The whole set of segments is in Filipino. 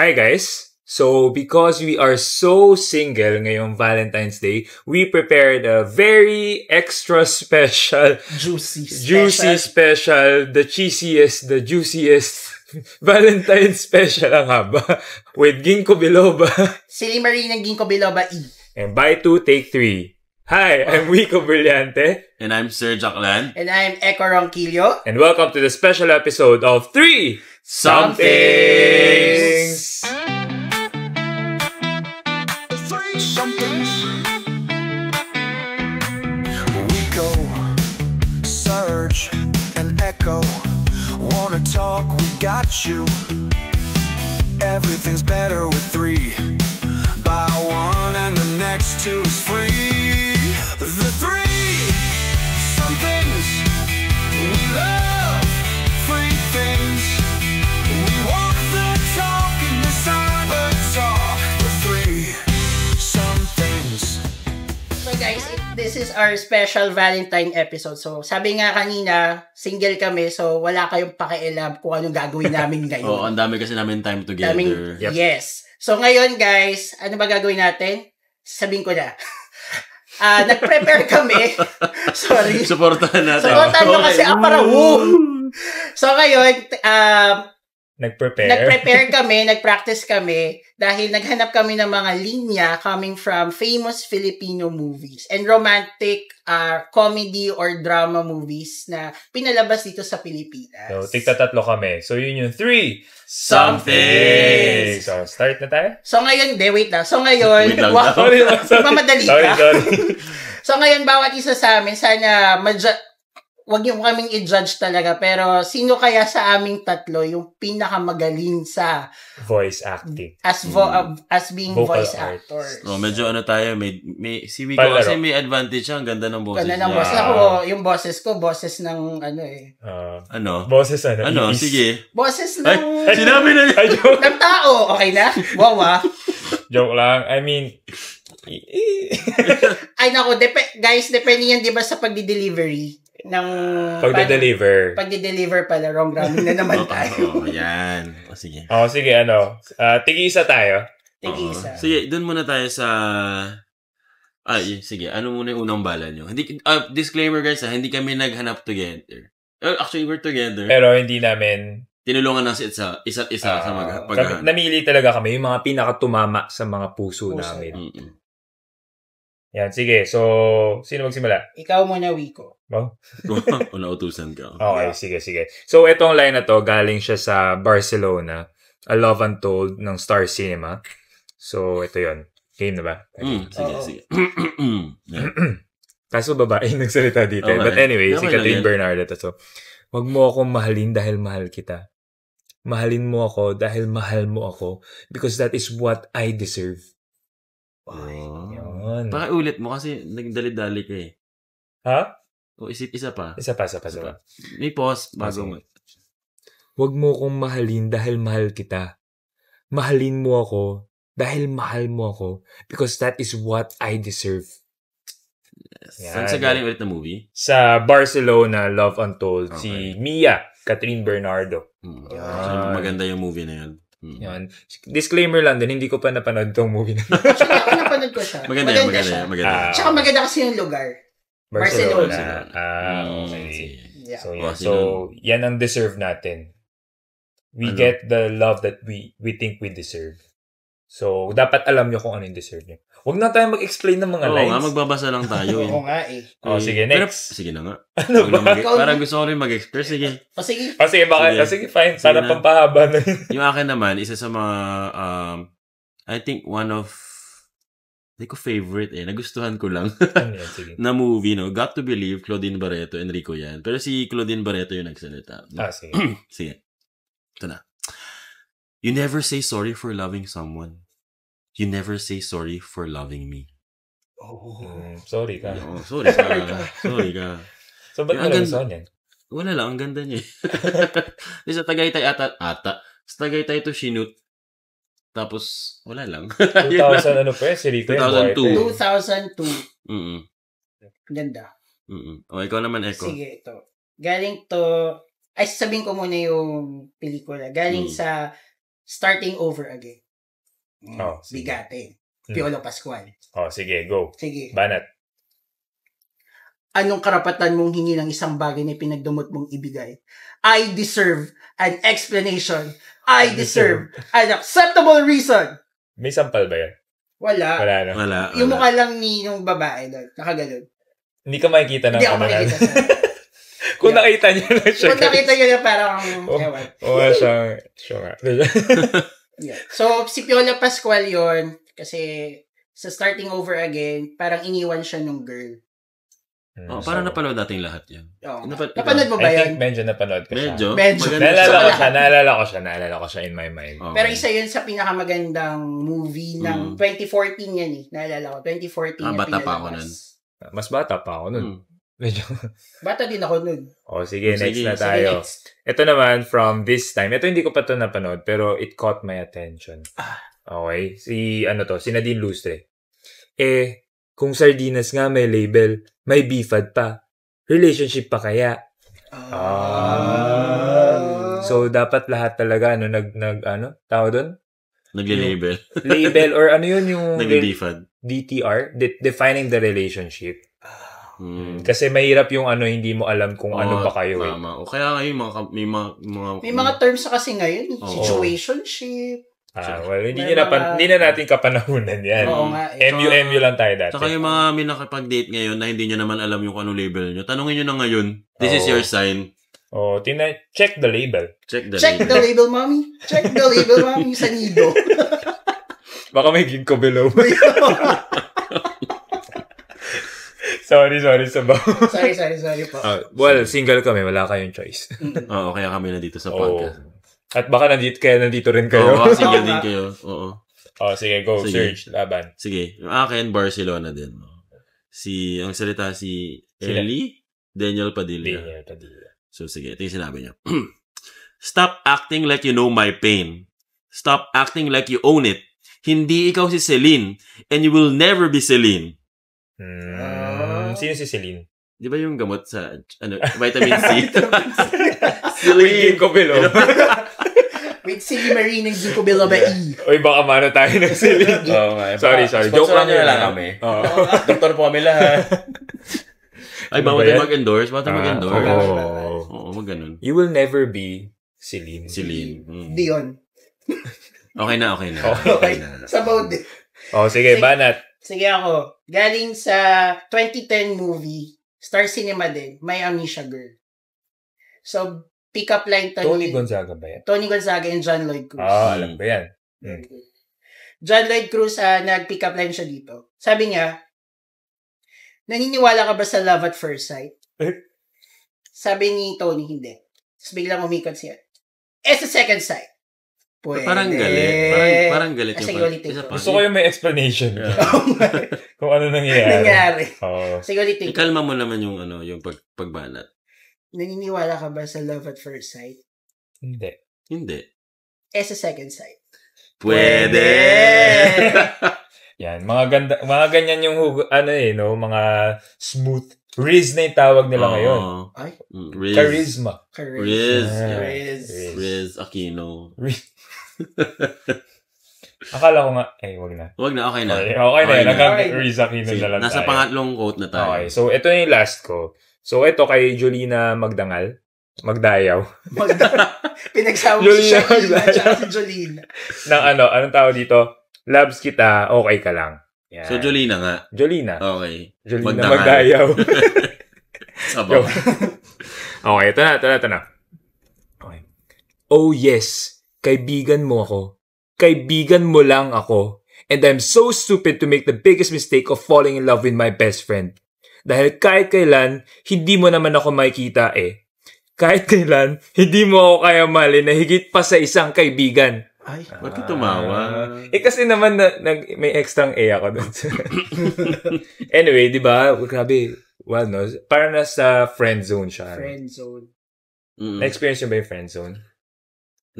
Hi guys! So, because we are so single ngayong Valentine's Day, we prepared a very extra special, Juicy special, the cheesiest, the juiciest Valentine's special ang haba with Ginkgo biloba. Silly Marie ng Ginkgo biloba E. And by 2, take 3. Hi, I'm Wico Brillante. And I'm Sir Jacqueline. And I'm Echo Ronquillo. And welcome to the special episode of 3 Somethings! Wico, Surge, and Echo wanna talk, we got you. Everything's better with 3. Buy one and the next 2 is free. The 3 somethings we love, free things. We walk the talk and decide the talk. The 3 somethings. So guys, this is our special Valentine episode. So sabi nga kanina, single kami, so wala kayong pakialam kung anong gagawin namin ngayon. Oo, ang dami kasi namin time together. Yep. Yes. So ngayon guys, ano ba gagawin natin? Sabihin ko na. Nag-prepare kami. Sorry. Supportahan natin. Supportahan nyo kasi para woo! So ngayon, Nag-prepare kami, nag-practice kami dahil naghanap kami ng mga linya coming from famous Filipino movies and romantic comedy or drama movies na pinalabas dito sa Pilipinas. So, tigta-tatlo kami. So, yun yung 3 Somethings! So, start na tayo? So ngayon, wait lang. So ngayon, Wait lang. Sorry. mamadali ka. Sorry. So ngayon, bawat isa sa amin, sana wag niyo kaming i-judge talaga, pero sino kaya sa aming tatlo yung pinakamagaling sa Voice acting. as being Vocal voice arts. actor? Oh, medyo ano tayo, si Wico Palaro. kasi may advantage siya. Ang ganda ng boses Ganda ng niya. boses. Ako, yung boses ko, boses ng Ano? Boses ano? Ano? Iis. Sige. boses Ay, ng sinabi na niya. Ay, joke. ng tao. Okay na? Wow, Joke lang. I mean, Ay, naku, guys, depende yan, di ba, sa pagdi-delivery ng... pagde-deliver pala, wrong gramming na naman tayo. Yan. O, sige. Oh, sige, tig-isa tayo. Tig-isa. Sige, dun muna tayo sa... sige. Ano muna yung unang bala nyo? Disclaimer guys, hindi kami naghanap together. Actually, we're together. Pero hindi namin... Tinulungan na isa't isa sa paghahanap. Namili talaga kami yung mga pinakatumama sa mga puso namin. Mm-mm. Yan, sige. So, sino magsimula? Ikaw muna, Wico. Oh? O nautusan ka. Okay, sige. So, itong line na to, galing siya sa Barcelona. A Love Untold ng Star Cinema. So, ito yon. Game na ba? Sige. Yeah. Kaso babae nagsalita dito. Okay. But anyway, si Okay lang Catherine yan. Bernardo to. Wag mo akong mahalin dahil mahal kita. Mahalin mo ako dahil mahal mo ako. Because that is what I deserve. Yun. Pakiulit mo kasi nagdali-dali ka eh. Ha? O isa pa. Isa pa. May pause bago mo. Wag mo akong mahalin dahil mahal kita. Mahalin mo ako dahil mahal mo ako. Because that is what I deserve. Saan sa galing ulit na movie? Sa Barcelona, Love Untold, Okay. si Mia, Catherine Bernardo. So, maganda yung movie na yun. Yan. Disclaimer lang din, hindi ko pa napanood tong movie na. Actually, ako napanood ko siya. Maganda siya. yan. Tsaka maganda kasi yung lugar. Barcelona. Okay. Yeah. So yan ang deserve natin. We get the love that we think we deserve. So, dapat alam nyo kung ano yung deserve nyo. Huwag na tayo mag-explain ng mga Oo lines. nga, magbabasa lang tayo. Oo nga eh. Sige, next. Sige na nga. Ano ba? Parang gusto ko rin mag-express. Sige. Sige. Sige, fine. Sige Para na. pampahaba na yun. Yung akin naman, isa sa mga, I think one of, hindi ko favorite nagustuhan ko lang. Ano yan? Sige. na movie, no? Got to Believe, Claudine Barreto, Enrico yan. Pero si Claudine Barreto yung nagsalita. Sige. Sige. Ito na. You never say sorry for loving someone. You never say sorry for loving me. Sorry ka. Sorry ka. So, ba't mo nagustuhan yan? Wala lang, ang ganda niya. Sa Tagaytay sa Tagaytay to sinut. Tapos, wala lang. 2000 ano pa si Rico yan? 2002. 2002. Ganda. O, ikaw naman, Eko. Sige, ito. Galing to, sasabihin ko muna yung pelikula. Galing sa Starting Over Again. Oh, sige. Bigatin. Piolo Pascual. Oh, sige, go. Sige. Banat. Anong karapatan mong hingi ng isang bagay na pinagdamot mong ibigay? I deserve an explanation. I deserve an acceptable reason. May sampal ba yan? Wala. Wala, no? Wala. Yung mukha lang ni yung babae doon. Nakaganon. Hindi ka makikita ng Hindi ako ano yan. makikita sa... Kung nakita niyo lang siya. Kung nakita nyo na parang... ewan. Oo, siya nga. Yeah. So, si Piolo Pascual yon kasi sa Starting Over Again, parang iniwan siya nung girl. Oh, parang napanood natin lahat yan. Oh. Napanood Napanood mo ba I yun? think medyo napanood ko siya. Medyo. Medyo. Maganda. Naalala ko siya in my mind. Oh. Pero isa yun sa pinakamagandang movie ng 2014 yan eh. Naalala ko, 2014 yung bata pa ako pinalabas. nun. Mas bata pa ako nun. Medyo. Bata din ako nun. Oh, sige, next Sige, na sige, tayo. Next. Ito naman, from this time. Ito hindi ko pa ito napanood, pero it caught my attention. Okay. Si Nadine Lustre. Kung sardinas nga may label, may beefad pa. Relationship pa kaya? So, dapat lahat talaga, tawag doon? Nagli-label. Label, or ano yun yung... Nagli-defad. DTR? Defining the relationship. Kasi mahirap yung hindi mo alam kung ano pa kayo. Tama. O kaya ngayon, May mga terms na kasi ngayon. Oo. Situationship. Well, hindi na natin kapanahunan yan. Oo nga. MU lang tayo dati. Saka yung mga may nakapag-date ngayon na hindi nyo naman alam yung anong label nyo, tanungin nyo na ngayon, this is your sign. Oh, check the label. Check the label, mommy. Check the label, mommy. Sa nido. Baka may ginkgo below. Sorry, sabaw. Sorry po. Well, single kami. Wala kayong choice. Oo, kaya kami nandito sa podcast. At baka nandito rin kayo. Oo, single din kayo. Oo. Sige, go. Sige. Search. Laban. Sige. Yung akin, Barcelona din. Ang salita Ellie Daniel Padilla. So, sige. Ito yung sinabi niya. Stop acting like you know my pain. Stop acting like you own it. Hindi ikaw si Celine. And you will never be Celine. Sino si Celine? Di ba yung gamot sa vitamin C? Celine ginkgo below. With Silly Marie ng Ginkgo biloba E. Oy, baka mano tayo ng Celine. Sorry. Joke lang nyo lang kami. Doktor po kami lahat. Ay, bawal tayo mag-endorse. Oo, mag-ganun. You will never be Celine. Dion. Okay na. Sabaw din. Sige, Banat. Sige ako. Galing sa 2010 movie, Star Cinema din, May Amnesia Girl. So, pick-up line Tony Gonzaga ba yan? Tony Gonzaga and John Lloyd Cruz. Alam ko yan. John Lloyd Cruz, nag-pick up line siya dito. Sabi niya, naniniwala ka ba sa love at first sight? Sabi ni Tony, hindi. Tapos biglang umikot siya. Sa second sight. Pwede. Parang galit. Parang galit Kasi yung ulitin ko. Gusto ko yung may explanation. Kung ano nangyari. Sige ulitin ko. Ikalma mo naman yung yung pagbanat. Naniniwala ka ba sa love at first sight? Hindi. Sa second sight. Pwede. Yan, mga ganyan yung mga smooth. Riz na yung tawag nila ngayon. Ay? Charisma. Riz Aquino. Akala ko nga, wag na. Okay na. Okay na. Hanggang Riz Aquino na lang nasa tayo. pangatlong quote na tayo. Okay, so ito yung last ko. So ito kay Jolina Magdayaw. Pinagsama mo si Jolina at si Jolina. Ng anong tawag dito? Loves kita, okay ka lang. Yan. So, Jolina nga. Okay. Jolina Magdayaw. Sabaw. Okay, ito na. Okay. Oh yes, kaibigan mo ako. Kaibigan mo lang ako. And I'm so stupid to make the biggest mistake of falling in love with my best friend. Dahil kahit kailan, hindi mo naman ako makikita Kahit kailan, hindi mo ako kaya mahalin na higit pa sa isang kaibigan. Ay, ba't ka tumawa? Kasi naman may extrang ako doon. Anyway, di ba? Grabe. Well, no? Para nasa friend zone siya. Friend zone. Na-experience nyo ba yung friend zone?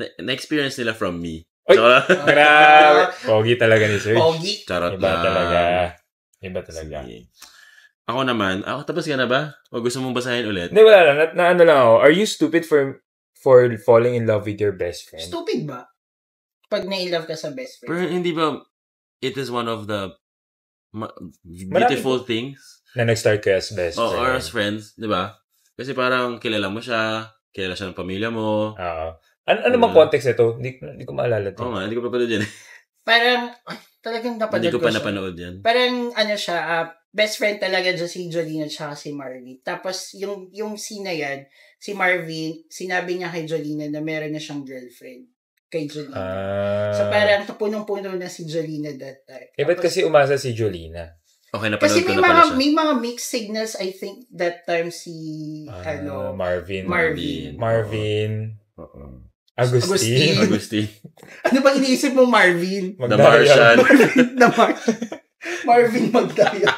Na-experience nila from me. Oy! Grabe. Pogi talaga ni Serge. Pogi. Charot Iba lang. talaga. Sige. Ako naman. Tapos ka na ba? O gusto mong basahin ulit? Hindi, wala lang. Na lang ako. Are you stupid for falling in love with your best friend? Stupid ba? Pag na-love ka sa best Pero friend. hindi ba, it is one of the beautiful things? Na nag-start kayo as best Or friend. as friends, di ba? Kasi parang kilala mo siya, kilala siya ng pamilya mo. Oo. Ano bang context ito? Hindi ko maalala ito. Oo nga, hindi ko pa pala dyan. Parang, talagang napanood Hindi ko ko pa siya. napanood yan. Parang, siya, best friend talaga dyan si Jolene at saka si Marvin. Tapos, yung scene na yan, si Marvin, sinabi niya kay Jolene na meron na siyang girlfriend. Kay Jolene. So, parang punong-puno na si Jolene that time. ba't kasi umasa si Jolina? Okay, napanood Kasi ko na pala siya. may mga mixed signals, I think, that time si, Marvin. Oo. Agustin. Agustin. Ano ba iniisip mo, Marvin? The Martian. Marvin Magdaya.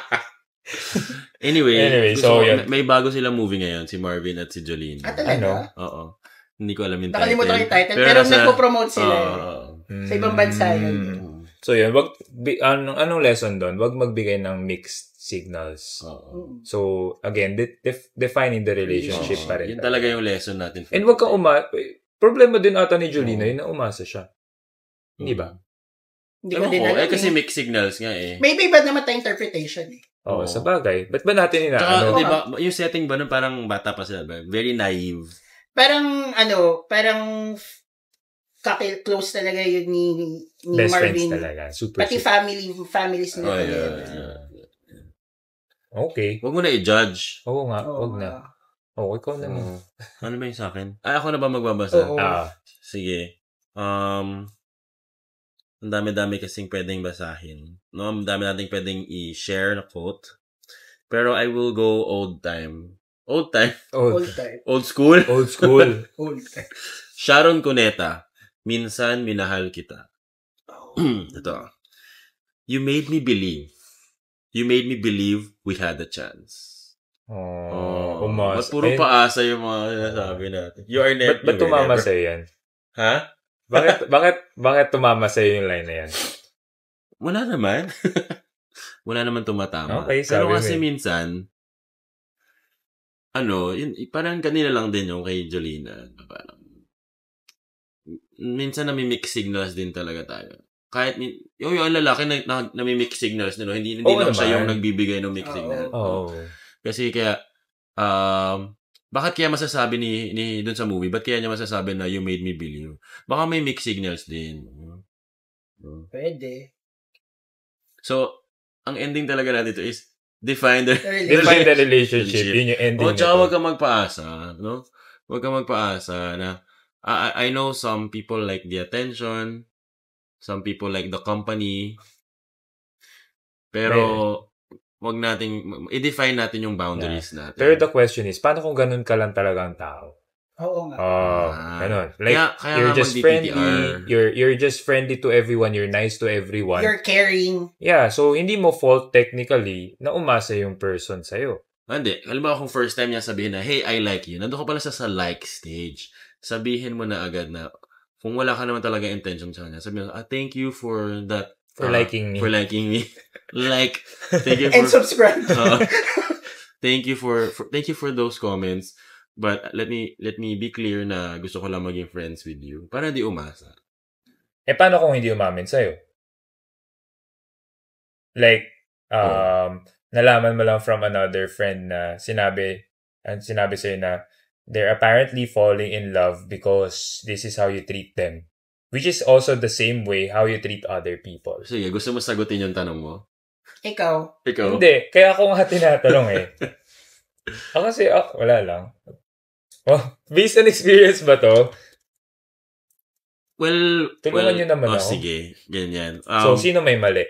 Anyway, so yun. may bago silang movie ngayon, si Marvin at si Jolene. Talaga? Oo. Hindi ko alam yung title. Nakalimutan ko yung title, pero nagpo-promote sila. Sa ibang bansa yun. So yun, anong lesson doon? Wag magbigay ng mixed signals. So again, defining the relationship pa rin. Yun talaga yung lesson natin. And wag kang problema din ata ni Jolina yun na umasa siya. Hindi ba? Hindi ko din alam. kasi mixed signals nga eh. Maybe iba naman tayo interpretation eh. Oo, sa bagay. Ba't ba natin Tsaka, diba, yung setting ba nun parang bata pa sila ba? Very naive. Parang close talaga yun ni best Marvin. friends talaga. Super Pati families nila. Okay. Huwag mo na i-judge. Oo nga, wag na. Ikaw na. Ano ba yung sa akin? Ako na ba magbabasa? Sige. Ang dami-dami kasing pwedeng basahin. No? Ang dami nating pwedeng i-share na quote. Pero I will go old time. Old time? Old time. Old school? Old school. Old time. Sharon Cuneta. Minsan minahal kita. Ito. You made me believe. You made me believe we had a chance. Umas. Ba't puro paasa yung mga sinasabi natin? You are never. Ba't tumama sa'yo yan? Ha? Bakit tumama sa'yo yung line na yan? Wala naman. Wala naman tumatama. Okay, sabi pero kasi minsan, parang kanina lang din yung kay Jolina. Parang, minsan nami-mix signals din talaga tayo. Kahit, yung lalaki nami-mix signals nila, hindi lang siya yung nagbibigay ng mix signal. Kasi kaya, bakit kaya masasabi ni dun sa movie, ba't kaya niya masasabi na you made me believe? Baka may mixed signals din. Pwede. So, ang ending talaga natin ito is define the relationship. Yun yung ending. Tsaka huwag kang magpaasa. No? Huwag kang magpaasa na I know some people like the attention, some people like the company, pero wag nating i-define natin yung boundaries natin. Pero the question is, paano kung ganun ka lang talaga ang tao? Oo nga. Ganun. Like, kaya you're just friendly. You're just friendly to everyone. You're nice to everyone. You're caring. Yeah, so hindi mo fault technically na umasa yung person sa'yo. Hindi. Halimbawa kung first time niya sabihin na, hey, I like you. Nandun ka pala sa like stage. Sabihin mo na agad na, kung wala ka naman talaga intention sa kanya, sabihin mo, thank you for that. For liking me. For liking me. Thank you for... And subscribe. Thank you for those comments. But let me be clear na gusto ko lang maging friends with you. Para di umasa. Paano kung hindi umamin sa'yo? Like, nalaman mo lang from another friend na sinabi sa'yo na they're apparently falling in love because this is how you treat them. Which is also the same way how you treat other people. Sige, gusto mo sagutin yung tanong mo? Ikaw? Hindi. Kaya ako nga tinatanong Kasi, wala lang. Based on experience ba to? Well, tulungan nyo naman ako. Sige, ganyan. So, sino may mali?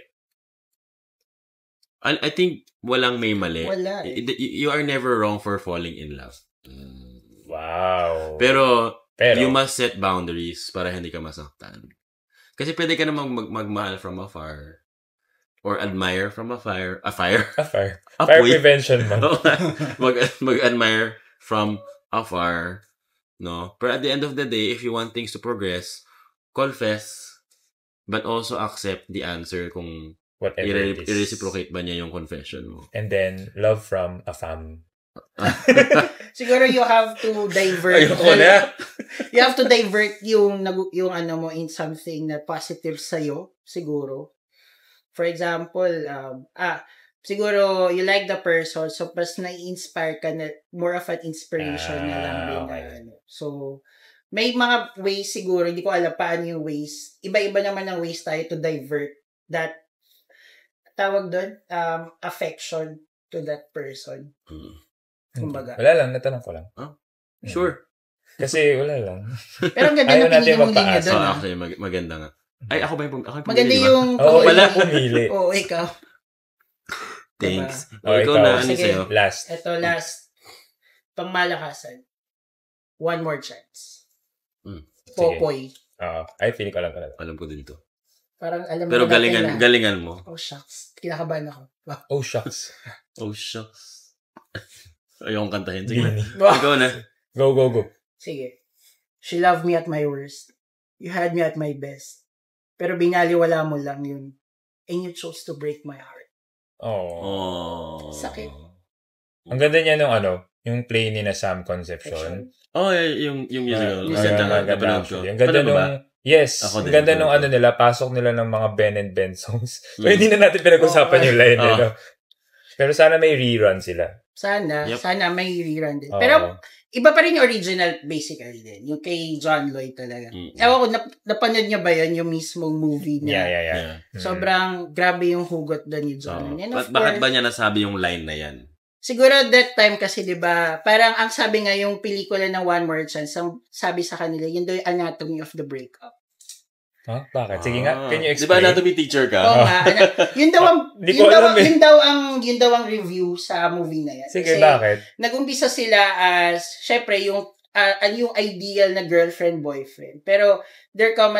I think walang may mali. Wala You are never wrong for falling in love. Wow. Pero you must set boundaries para hindi ka masaktan. Kasi pwede ka namang magmahal from afar or admire from afar. Fire prevention mo. Mag-admire from afar. No? Pero at the end of the day, if you want things to progress, confess, but also accept the answer kung whatever it is. I-reciprocate ba niya yung confession mo. And then, love from a fam. Siguro you have to divert. Ayoko na. You have to divert yung ano mo in something na positive sa'yo, siguro. For example, siguro you like the person, so mas na-inspire ka na, more of an inspiration na lang rin. Okay. So, may mga ways siguro, hindi ko alam paano yung ways. Iba-iba naman ang ways tayo to divert that, tawag doon, affection to that person. Kumbaga. Wala lang, natanong ko lang. Sure. Kasi wala lang. Pero ang ganda Ayaw ng natin pinili mong linya magpaasa. doon. So, actually, maganda nga. Ay, ako ba yung pumili? Maganda ba? yung... Oo, Wala. ikaw pumili. Oo, ikaw. Thanks. Oh, Ikaw ikaw. na, ano Sige. sa'yo? Last. Ito, last. Pangmalakasan. One more chance. Popoy. Ay, feeling ko alam ko na. Alam ko din to. Parang alam Pero mo natin na. galingan mo. Oh, shucks. Kinakabahan ako. Wow. Oh, shucks. Oh, shucks. Ayokong kantahin. Sige na. Gini. Ikaw na. Go, go, go. Sige. She loved me at my worst. You had me at my best. Pero binaliwala mo lang yun. And you chose to break my heart. Oh. Sakit. Ang ganda niya nung yung play ni na Sam Concepcion. Oh, yung musical. Musical. Napanood ko. Ang ganda Ano ba? yes. Ako Ang din, ganda nung napanood ko. nila, pasok nila ng mga Ben and Ben songs. So, hindi na natin pinag-usapan yung line nila. Pero sana may rerun sila. Sana. Yep. Sana may rerun din. Oo. Pero, iba pa rin yung original basically din. Yung kay John Lloyd talaga. Ewan ko, napanood niya ba yun? Yung mismong movie na. Yeah. Sobrang grabe yung hugot doon ni John. And of Bakit course, ba niya nasabi yung line na yan? siguro that time kasi 'di ba, parang ang sabi nga yung pelikula ng One More Chance, ang sabi sa kanila, yun daw yung anatomy of the breakup. Huh? Bakit? Sige nga, can you Di ba explain? anatomy teacher ka? Oo nga. Yun daw ang Di ko alam eh. yun daw ang review sa movie na yan. Sige, Kasi bakit? Nag-umpisa sila as syempre yung ideal na girlfriend boyfriend. Pero there came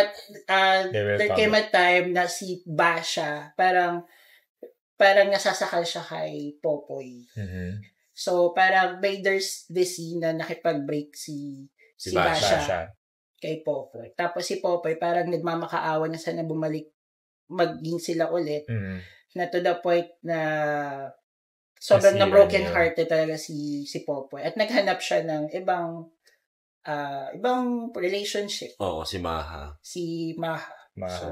a time na si Basha parang nasasakal siya kay Popoy. Mhm. So, parang there's this scene na nakipag-break si Basha kay Popoy. Tapos si Popoy parang nagmamakaawa na sana bumalik maging sila ulit. Mhm. Na to the point na sobrang Nasira na broken niya. hearted talaga si Popoy. At naghanap siya ng ibang relationship. Oo, si Maha. Si Maha. Maha. So,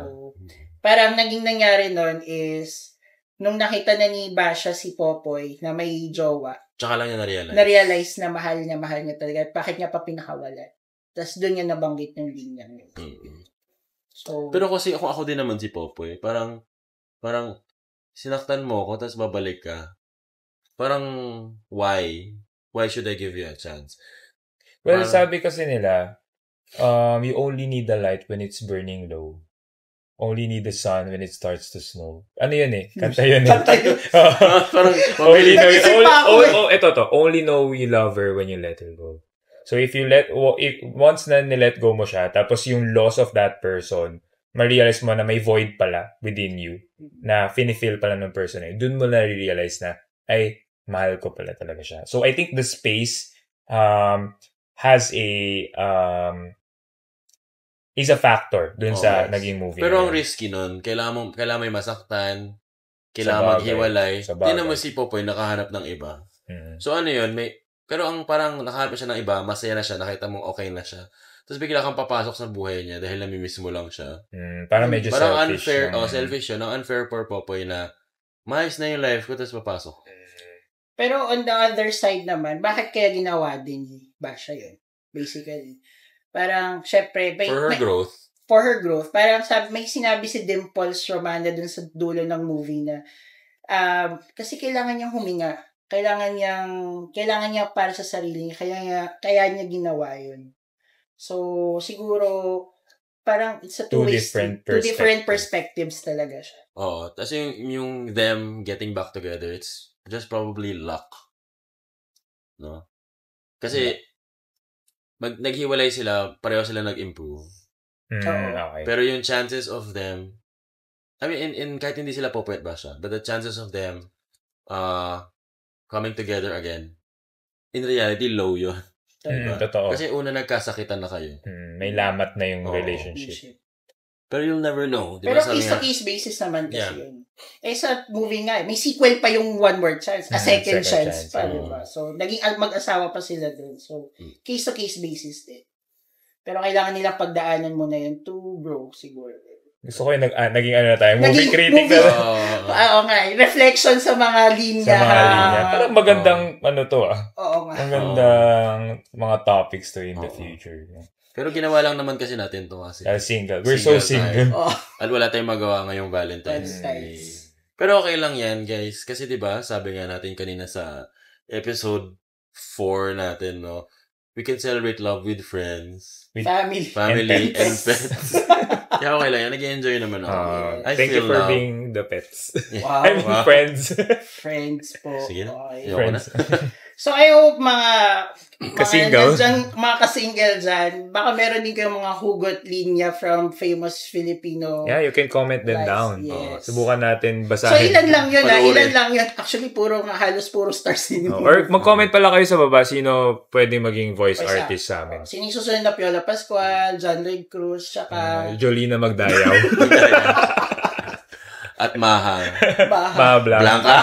parang naging nangyari nun is nung nakita na ni Basha si Popoy na may jowa, Tsaka lang niya na-realize. na-realize na mahal niya talaga at bakit niya pa pinakawalan. Tapos doon niya nabanggit yung linya. So, Pero kasi ako din naman si Popoy. Parang sinaktan mo ako tapos babalik ka. Parang why? Why should I give you a chance? Well, Parang- sabi kasi nila, you only need the light when it's burning low. Only need the sun when it starts to snow. Ano yun eh? Kanta yun eh. Kanta yun. Parang only know, Naisip pa ako eh. ito. Only know you love her when you let her go. So if once na nilet go mo siya, tapos yung loss of that person, ma-realize mo na may void pala within you, na fini-feel pala ng person eh. Dun mo na realize na, ay, mahal ko pala talaga siya. So I think the space has is a factor dun sa Okay. naging movie. Pero na ang yun. risky nun, kailangan may masaktan, Sa kailangan bagay. maghiwalay. Sa bagay. Tingnan mo si Popoy, nakahanap ng iba. Mhm. So ano yun, pero ang parang nakahanap siya ng iba, masaya na siya, nakita mong okay na siya. Tapos bigla kang papasok sa buhay niya dahil namimiss mo lang siya. Parang medyo Parang selfish. unfair, yung- selfish yun. Ang unfair for Popoy na maayos na yung life ko, tapos papasok. pero on the other side naman, bakit kaya ginawa din ni Basha yun? Basically. Parang, syempre, For her growth. Parang may sinabi si Dimples Romana dun sa dulo ng movie na kasi kailangan niyang huminga. Kailangan niya para sa sarili niya. Kaya niya ginawa yun. So, siguro, parang it's a two-way street. Two different perspectives talaga siya. Oo. Tapos yung them getting back together, it's just probably luck. No? Kasi, naghiwalay sila, pareho sila nag-improve. Okay. Pero yung chances of them, I mean, kahit hindi sila Popoy at Basha, but the chances of them coming together again, in reality, low yun. Totoo. Kasi una nagkasakitan na kayo. May lamat na yung Oo. relationship. Pero you'll never know. Diba? Pero case-to-case basis naman kasi yun. Eh sa movie nga, may sequel pa yung One More Chance. A second chance pa, diba? So, naging mag-asawa pa sila dun. So, case-to-case basis din. Pero kailangan nilang pagdaanan mo na yun to bro, siguro. Gusto ko yung naging ano na tayo, movie critic na. Oo nga, reflection sa mga linya. Parang magandang ano to Oo nga. Magandang mga topics to in the future. Pero ginawa lang naman kasi natin to kasi. Single. We're so single. At wala tayong magawa ngayong Valentine's Day. Pero okay lang yan, guys. Kasi diba, sabi nga natin kanina sa episode 4 natin, no? We can celebrate love with friends. With family and pets. Kaya okay lang yan. Nag-enjoy naman ako. Thank you for being the pets. Wow. I mean, friends. Friends po. Sige na. Okay. Friends. So, I hope mga ka-single dyan, baka meron din kayong mga hugot linya from famous Filipino. Yeah, you can comment them down. Yes. Subukan natin basahin. So, ilan lang yun. Actually, halos puro stars din. Or mag-comment pala kayo sa baba sino pwedeng maging voice artist sa amin. Sino yung susunod na Piola Pascual, John Lloyd Cruz, tsaka Jolina Magdayaw. At Maha Blanca.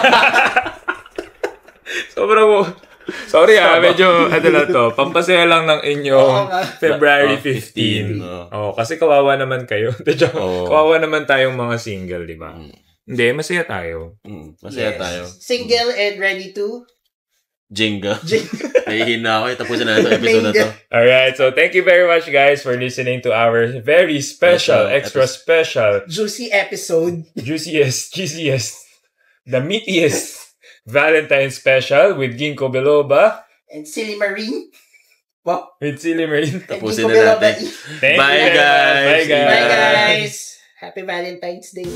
Sorry medyo na to. Pampasaya lang ng inyong February 15. Kasi kawawa naman kayo. Kawawa naman tayong mga single, di ba? Hindi, masaya tayo. Masaya tayo. Single and ready to? Jingle. Nahihina ako. Tapusin na ito episode na to. Alright, so thank you very much guys for listening to our very special, extra special, juicy episode. Juiciest, the meatiest Valentine's special with Ginkgo biloba and Silly Marine. Wow. With Silly Marine. Tapusin na natin. Bye guys. Bye guys. Happy Valentine's Day.